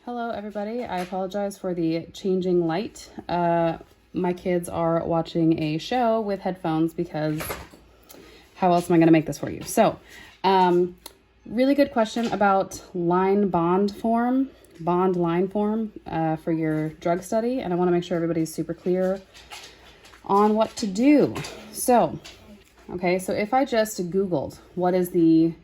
Hello everybody, I apologize for the changing light. My kids are watching a show with headphones because how else am I going to make this for you? So, really good question about line bond line form for your drug study. And I want to make sure everybody's super clear on what to do. So, okay, so if I just Googled what is the,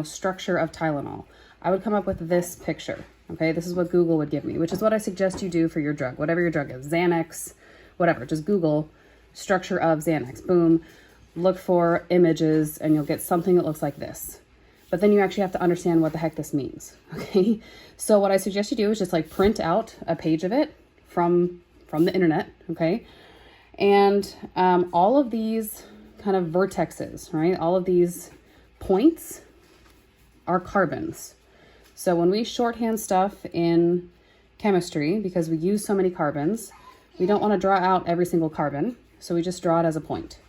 structure of Tylenol, I would come up with this picture. Okay, this is what Google would give me, which is what I suggest you do for your drug, whatever your drug is, Xanax, whatever. Just Google structure of Xanax, boom, look for images, and you'll get something that looks like this. But then you actually have to understand what the heck this means, okay? So what I suggest you do is just like print out a page of it from the internet, okay? And all of these kind of vertexes, right? All of these points are carbons. So when we shorthand stuff in chemistry, because we use so many carbons, we don't want to draw out every single carbon. So we just draw it as a point.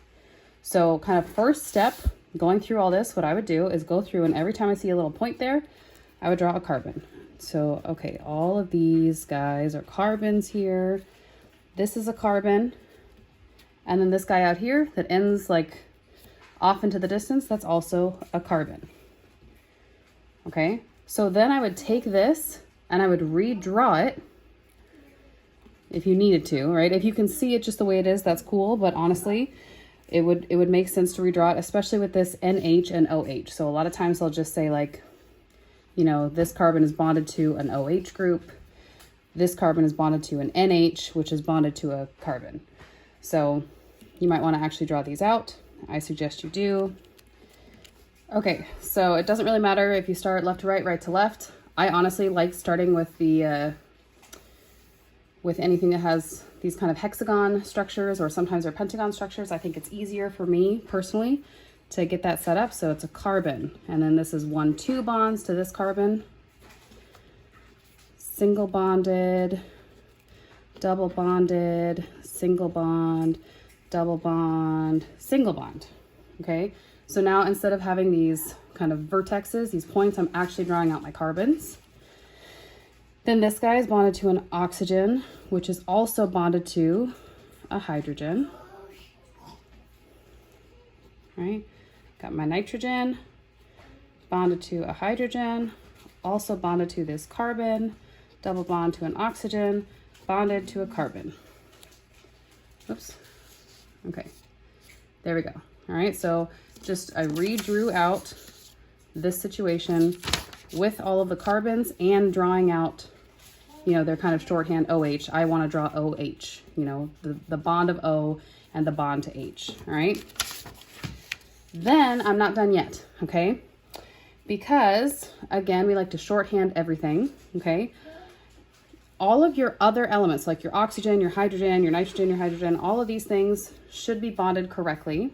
So kind of first step, going through all this, what I would do is go through and every time I see a little point there, I would draw a carbon. So, okay, all of these guys are carbons here. This is a carbon. And then this guy out here that ends like off into the distance, that's also a carbon. Okay. So then I would take this and I would redraw it if you needed to, right? If you can see it just the way it is, that's cool. But honestly, it would make sense to redraw it, especially with this NH and OH. So a lot of times they'll just say like, this carbon is bonded to an OH group. This carbon is bonded to an NH, which is bonded to a carbon. So you might want to actually draw these out. I suggest you do. Okay, so it doesn't really matter if you start left to right, right to left. I honestly like starting with the with anything that has these kind of hexagon structures, or sometimes they're pentagon structures. I think it's easier for me personally to get that set up. So it's a carbon, and then this is 1-2 bonds to this carbon, single bonded, double bonded, single bond, double bond, single bond. Okay. So now instead of having these kind of vertexes, these points, I'm actually drawing out my carbons. Then this guy is bonded to an oxygen, which is also bonded to a hydrogen. Right? Got my nitrogen, bonded to a hydrogen, also bonded to this carbon, double bond to an oxygen, bonded to a carbon. Oops. Okay. There we go. All right. So I redrew out this situation with all of the carbons and drawing out, they're kind of shorthand OH. I want to draw OH, the bond of O and the bond to H. All right. Then I'm not done yet. Okay. Because again, we like to shorthand everything. Okay. All of your other elements, like your oxygen, your hydrogen, your nitrogen, your hydrogen, all of these things should be bonded correctly.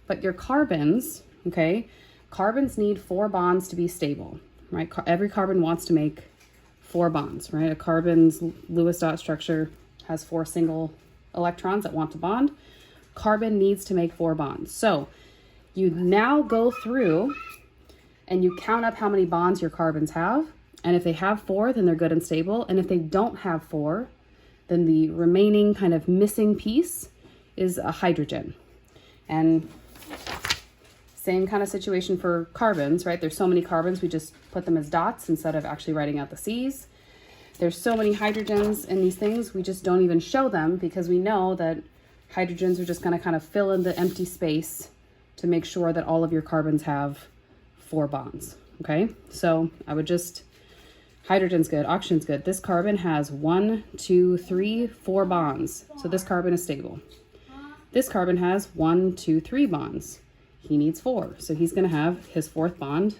But your carbons, okay, carbons need 4 bonds to be stable, right? Every carbon wants to make 4 bonds, right? A carbon's Lewis dot structure has 4 single electrons that want to bond. Carbon needs to make 4 bonds. So you now go through and you count up how many bonds your carbons have. And if they have 4, then they're good and stable. And if they don't have 4, then the remaining kind of missing piece is a hydrogen. And same kind of situation for carbons, right? There's so many carbons, we just put them as dots instead of actually writing out the C's. There's so many hydrogens in these things, we just don't even show them because we know that hydrogens are just going to kind of fill in the empty space to make sure that all of your carbons have 4 bonds, okay? So I would just, hydrogen's good, oxygen's good. This carbon has 1, 2, 3, 4 bonds. So this carbon is stable. This carbon has 1, 2, 3 bonds. He needs 4. So he's going to have his 4th bond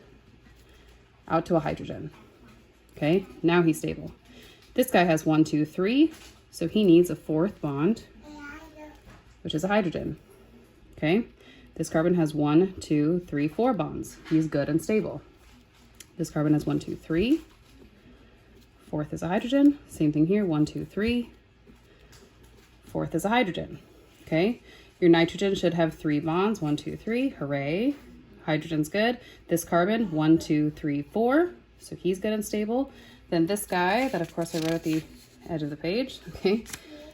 out to a hydrogen. Okay, now he's stable. This guy has 1, 2, 3. So he needs a 4th bond, which is a hydrogen. Okay, this carbon has 1, 2, 3, 4 bonds. He's good and stable. This carbon has 1, 2, 3. 4th is a hydrogen. Same thing here, 1, 2, 3. 4th is a hydrogen. Okay, your nitrogen should have 3 bonds, 1, 2, 3, hooray. Hydrogen's good. This carbon, 1, 2, 3, 4. So he's good and stable. Then this guy that of course I wrote at the edge of the page. Okay,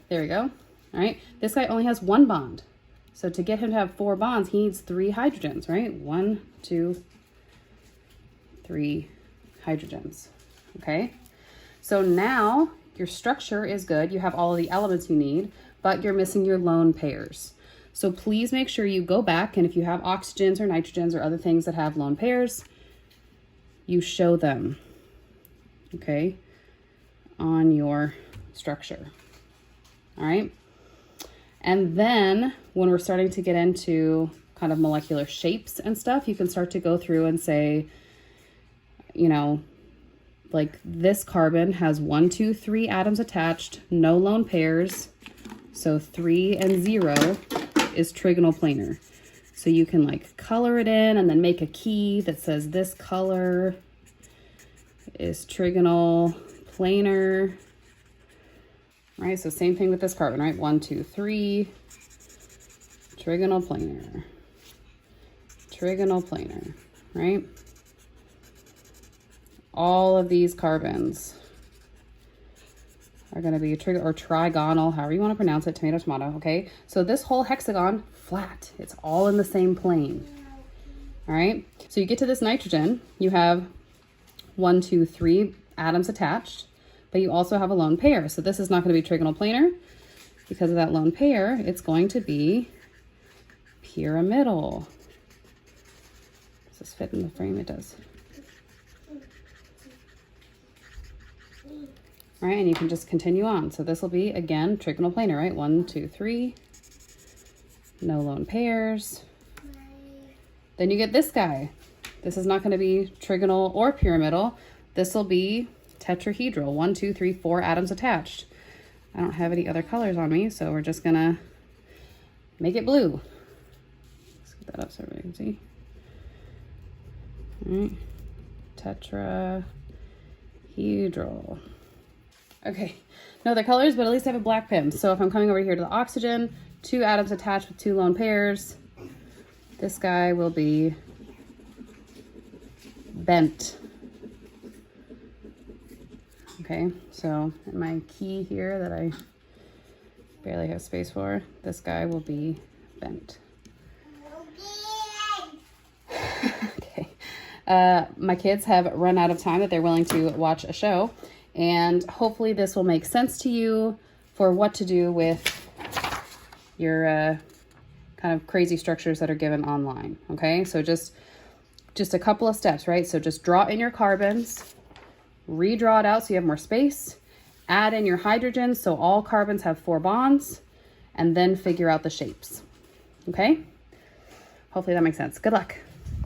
there we go. All right, this guy only has 1 bond. So to get him to have 4 bonds, he needs 3 hydrogens, right? 1, 2, 3 hydrogens. Okay, so now your structure is good. You have all of the elements you need, but you're missing your lone pairs. So please make sure you go back, and if you have oxygens or nitrogens or other things that have lone pairs, you show them, okay, on your structure. All right. And then when we're starting to get into kind of molecular shapes and stuff, you can start to go through and say, you know, like this carbon has 1, 2, 3 atoms attached, no lone pairs. So 3 and 0 is trigonal planar. So you can like color it in and then make a key that says this color is trigonal planar. Right, so same thing with this carbon, right? 1, 2, 3, trigonal planar, trigonal planar, right? All of these carbons are going to be or trigonal, however you want to pronounce it, tomato, tomato, okay? So this whole hexagon, flat, it's all in the same plane, all right? So you get to this nitrogen, you have 1, 2, 3 atoms attached, but you also have a lone pair. So this is not going to be trigonal planar. Because of that lone pair, it's going to be pyramidal. Does this fit in the frame? It does. All right, and you can just continue on. So this will be, again, trigonal planar, right? 1, 2, 3. No lone pairs. Then you get this guy. This is not going to be trigonal or pyramidal. This will be tetrahedral, 1, 2, 3, 4 atoms attached. I don't have any other colors on me, so we're just gonna make it blue. Let's get that up so everybody can see. All right, tetrahedral. Okay, no other colors, but at least I have a black pen. So if I'm coming over here to the oxygen, 2 atoms attached with 2 lone pairs, this guy will be bent. Okay, so my key here that I barely have space for, this guy will be bent. Okay, my kids have run out of time that they're willing to watch a show, and hopefully this will make sense to you for what to do with your kind of crazy structures that are given online. Okay, so just a couple of steps, right? So just draw in your carbons, redraw it out so you have more space, add in your hydrogens so all carbons have 4 bonds, and then figure out the shapes. Okay? Hopefully that makes sense. Good luck.